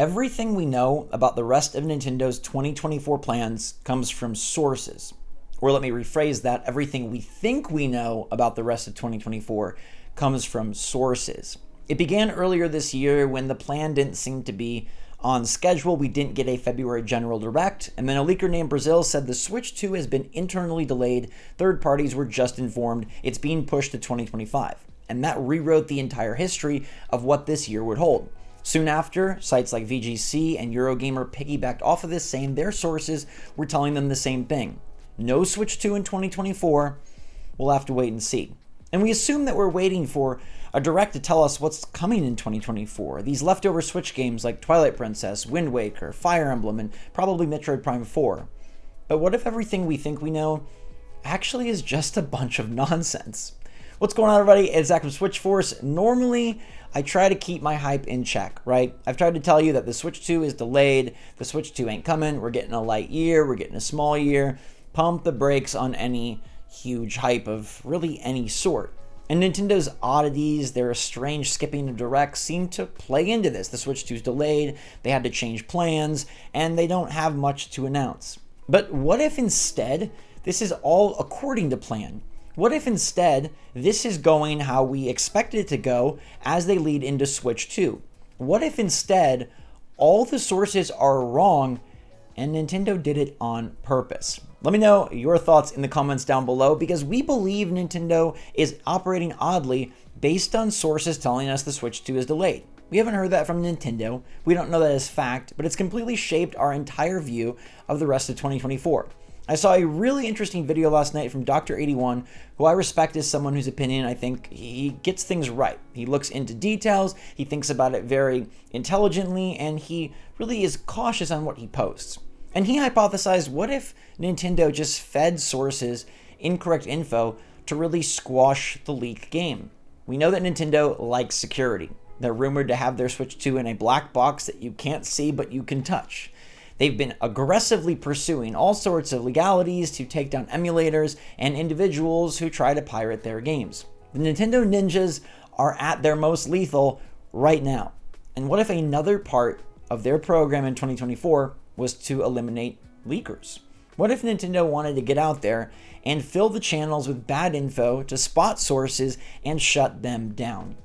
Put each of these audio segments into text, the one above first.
Everything we know about the rest of Nintendo's 2024 plans comes from sources. Or let me rephrase that, everything we think we know about the rest of 2024 comes from sources. It began earlier this year when the plan didn't seem to be on schedule. We didn't get a February General Direct, and then a leaker named Brazil said the Switch 2 has been internally delayed. Third parties were just informed it's being pushed to 2025. And that rewrote the entire history of what this year would hold. Soon after, sites like VGC and Eurogamer piggybacked off of this, saying their sources were telling them the same thing. No Switch 2 in 2024, we'll have to wait and see. And we assume that we're waiting for a direct to tell us what's coming in 2024. These leftover Switch games like Twilight Princess, Wind Waker, Fire Emblem, and probably Metroid Prime 4. But what if everything we think we know actually is just a bunch of nonsense? What's going on, everybody? It's Zach from SwitchForce. Normally, I try to keep my hype in check, right? I've tried to tell you that the Switch 2 is delayed, the Switch 2 ain't coming, we're getting a light year, we're getting a small year. Pump the brakes on any huge hype of really any sort. And Nintendo's oddities, their strange skipping of directs, seem to play into this. The Switch 2 is delayed, they had to change plans, and they don't have much to announce. But what if instead this is all according to plan? What if instead this is going how we expected it to go as they lead into Switch 2? What if instead all the sources are wrong and Nintendo did it on purpose? Let me know your thoughts in the comments down below, because we believe Nintendo is operating oddly based on sources telling us the Switch 2 is delayed. We haven't heard that from Nintendo. We don't know that as fact, but it's completely shaped our entire view of the rest of 2024. I saw a really interesting video last night from Dr. 81, who I respect as someone whose opinion I think he gets things right. He looks into details, he thinks about it very intelligently, and he really is cautious on what he posts. And he hypothesized, what if Nintendo just fed sources incorrect info to really squash the leak game? We know that Nintendo likes security. They're rumored to have their Switch 2 in a black box that you can't see but you can touch. They've been aggressively pursuing all sorts of legalities to take down emulators and individuals who try to pirate their games. The Nintendo ninjas are at their most lethal right now. And what if another part of their program in 2024 was to eliminate leakers? What if Nintendo wanted to get out there and fill the channels with bad info to spot sources and shut them down?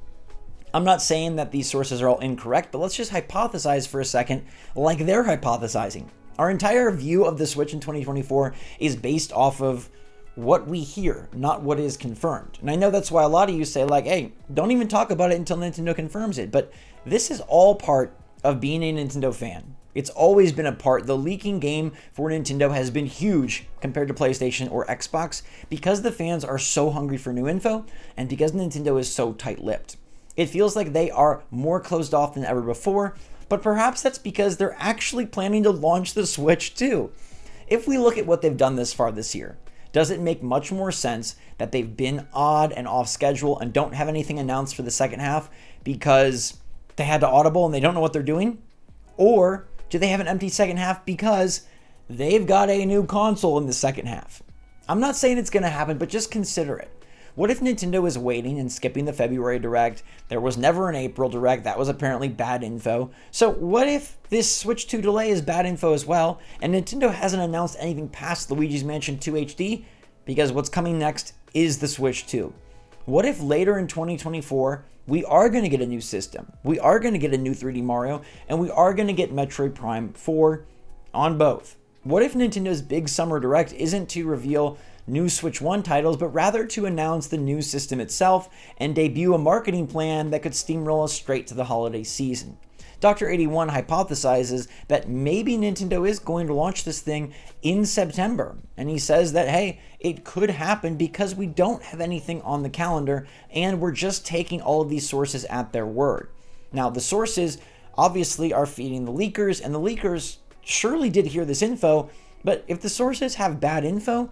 I'm not saying that these sources are all incorrect, but let's just hypothesize for a second like they're hypothesizing. Our entire view of the Switch in 2024 is based off of what we hear, not what is confirmed. And I know that's why a lot of you say like, hey, don't even talk about it until Nintendo confirms it. But this is all part of being a Nintendo fan. It's always been a part. The leaking game for Nintendo has been huge compared to PlayStation or Xbox because the fans are so hungry for new info and because Nintendo is so tight-lipped. It feels like they are more closed off than ever before, but perhaps that's because they're actually planning to launch the Switch 2. If we look at what they've done this far this year, does it make much more sense that they've been odd and off schedule and don't have anything announced for the second half because they had to audible and they don't know what they're doing? Or do they have an empty second half because they've got a new console in the second half? I'm not saying it's going to happen, but just consider it. What if Nintendo is waiting and skipping the February Direct? There was never an April Direct. That was apparently bad info. So what if this Switch 2 delay is bad info as well, and Nintendo hasn't announced anything past Luigi's Mansion 2 HD? Because what's coming next is the Switch 2. What if later in 2024, we are going to get a new system, we are going to get a new 3D Mario, and we are going to get Metroid Prime 4 on both? What if Nintendo's big summer direct isn't to reveal new Switch 1 titles, but rather to announce the new system itself and debut a marketing plan that could steamroll us straight to the holiday season? Dr. 81 hypothesizes that maybe Nintendo is going to launch this thing in September. And he says that, hey, it could happen because we don't have anything on the calendar and we're just taking all of these sources at their word. Now, the sources obviously are feeding the leakers, and the leakers surely did hear this info, but if the sources have bad info,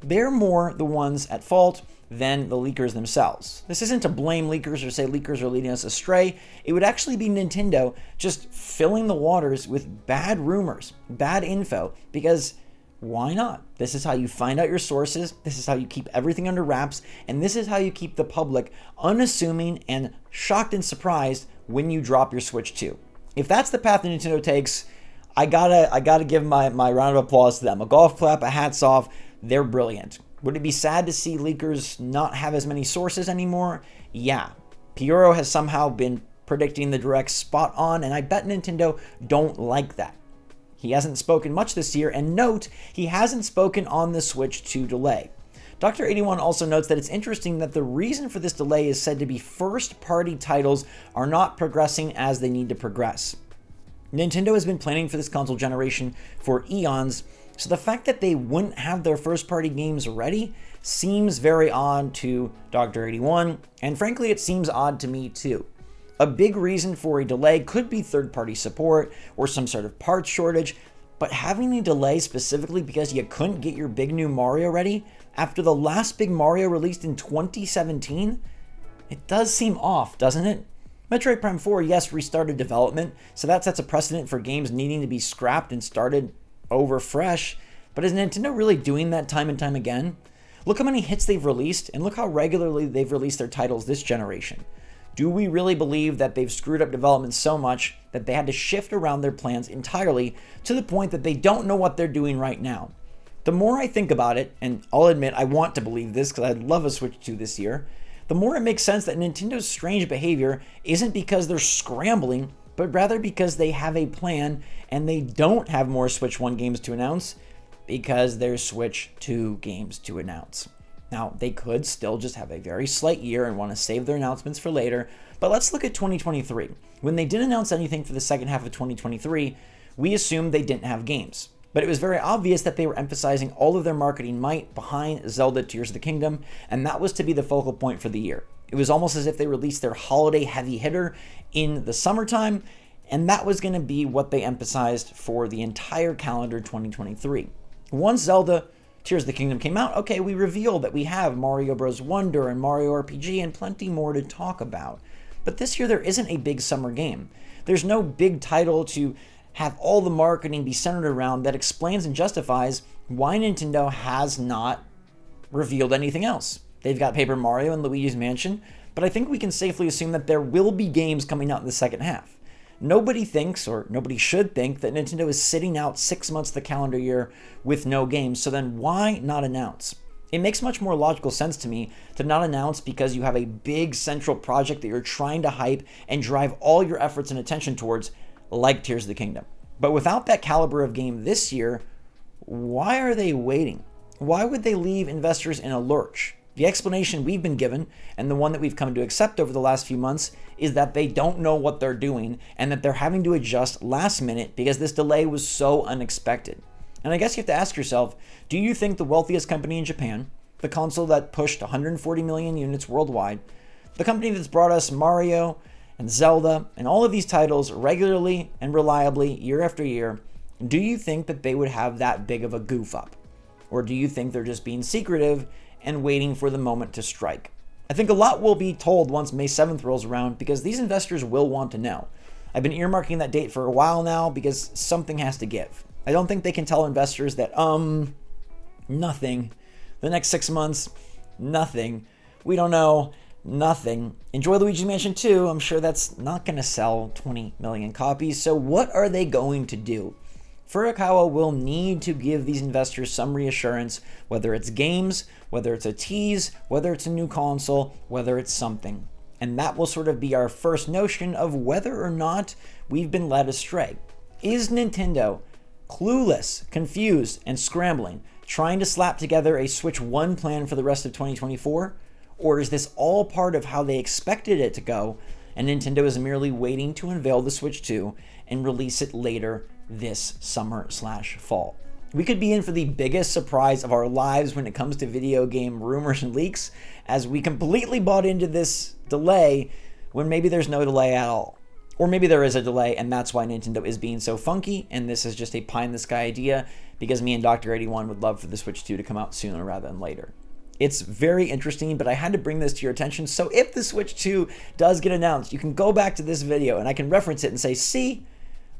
they're more the ones at fault than the leakers themselves. This isn't to blame leakers or say leakers are leading us astray. It would actually be Nintendo just filling the waters with bad rumors, bad info, because why not? This is how you find out your sources, this is how you keep everything under wraps, and this is how you keep the public unassuming and shocked and surprised when you drop your Switch 2. If that's the path that Nintendo takes, I gotta give my round of applause to them. A golf clap, a hats off. They're brilliant. Would it be sad to see leakers not have as many sources anymore? Yeah. Piero has somehow been predicting the direct spot on, and I bet Nintendo don't like that. He hasn't spoken much this year, and note, he hasn't spoken on the Switch 2 delay. Dr. 81 also notes that it's interesting that the reason for this delay is said to be first-party titles are not progressing as they need to progress. Nintendo has been planning for this console generation for eons, so the fact that they wouldn't have their first-party games ready seems very odd to Dr. 81, and frankly, it seems odd to me too. A big reason for a delay could be third-party support or some sort of parts shortage, but having a delay specifically because you couldn't get your big new Mario ready after the last big Mario released in 2017? It does seem off, doesn't it? Metroid Prime 4, yes, restarted development, so that sets a precedent for games needing to be scrapped and started over fresh, but is Nintendo really doing that time and time again? Look how many hits they've released, and look how regularly they've released their titles this generation. Do we really believe that they've screwed up development so much that they had to shift around their plans entirely to the point that they don't know what they're doing right now? The more I think about it, and I'll admit I want to believe this because I'd love a Switch 2 this year, the more it makes sense that Nintendo's strange behavior isn't because they're scrambling, but rather because they have a plan and they don't have more Switch 1 games to announce because there's Switch 2 games to announce. Now, they could still just have a very slight year and want to save their announcements for later, but let's look at 2023. When they didn't announce anything for the second half of 2023, we assumed they didn't have games. But it was very obvious that they were emphasizing all of their marketing might behind Zelda Tears of the Kingdom, and that was to be the focal point for the year. It was almost as if they released their holiday heavy hitter in the summertime, and that was going to be what they emphasized for the entire calendar 2023. Once Zelda Tears of the Kingdom came out, okay, we revealed that we have Mario Bros. Wonder and Mario RPG and plenty more to talk about. But this year there isn't a big summer game. There's no big title to have all the marketing be centered around that explains and justifies why Nintendo has not revealed anything else. They've got Paper Mario and Luigi's Mansion, but I think we can safely assume that there will be games coming out in the second half. Nobody thinks, or nobody should think, that Nintendo is sitting out 6 months of the calendar year with no games, so then why not announce? It makes much more logical sense to me to not announce because you have a big central project that you're trying to hype and drive all your efforts and attention towards, like Tears of the Kingdom. But without that caliber of game this year, why are they waiting? Why would they leave investors in a lurch? The explanation we've been given, and the one that we've come to accept over the last few months, is that they don't know what they're doing and that they're having to adjust last minute because this delay was so unexpected. And I guess you have to ask yourself, do you think the wealthiest company in Japan, the console that pushed 140 million units worldwide, the company that's brought us Mario and Zelda and all of these titles regularly and reliably year after year, do you think that they would have that big of a goof up? Or do you think they're just being secretive and waiting for the moment to strike? I think a lot will be told once May 7th rolls around because these investors will want to know. I've been earmarking that date for a while now because something has to give. I don't think they can tell investors that, nothing. The next 6 months, nothing. We don't know, nothing. Enjoy Luigi's Mansion 2. I'm sure that's not going to sell 20 million copies. So what are they going to do? Furukawa will need to give these investors some reassurance, whether it's games, whether it's a tease, whether it's a new console, whether it's something. And that will sort of be our first notion of whether or not we've been led astray. Is Nintendo clueless, confused, and scrambling, trying to slap together a Switch 1 plan for the rest of 2024? Or is this all part of how they expected it to go, and Nintendo is merely waiting to unveil the Switch 2 and release it later this summer/fall? We could be in for the biggest surprise of our lives when it comes to video game rumors and leaks, as we completely bought into this delay when maybe there's no delay at all. Or maybe there is a delay and that's why Nintendo is being so funky, and this is just a pie-in-the-sky idea because me and Dr. 81 would love for the Switch 2 to come out sooner rather than later. It's very interesting, but I had to bring this to your attention, so if the Switch 2 does get announced, you can go back to this video and I can reference it and say, see,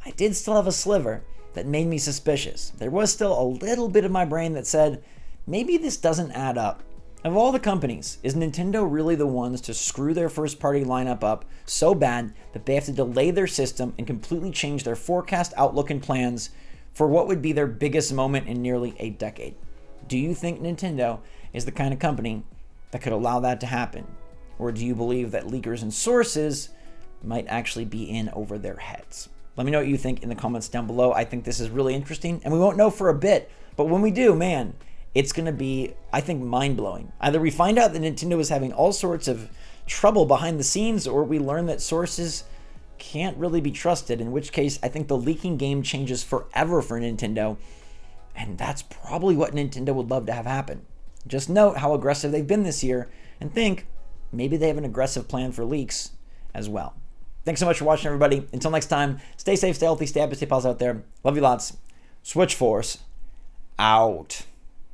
I did still have a sliver that made me suspicious. There was still a little bit of my brain that said, maybe this doesn't add up. Of all the companies, is Nintendo really the ones to screw their first party lineup up so bad that they have to delay their system and completely change their forecast, outlook, and plans for what would be their biggest moment in nearly a decade? Do you think Nintendo is the kind of company that could allow that to happen? Or do you believe that leakers and sources might actually be in over their heads? Let me know what you think in the comments down below. I think this is really interesting, and we won't know for a bit, but when we do, man, it's going to be, I think, mind-blowing. Either we find out that Nintendo is having all sorts of trouble behind the scenes, or we learn that sources can't really be trusted, in which case I think the leaking game changes forever for Nintendo, and that's probably what Nintendo would love to have happen. Just note how aggressive they've been this year, and think maybe they have an aggressive plan for leaks as well. Thanks so much for watching, everybody. Until next time, stay safe, stay healthy, stay happy, stay positive out there. Love you lots. SwitchForce out.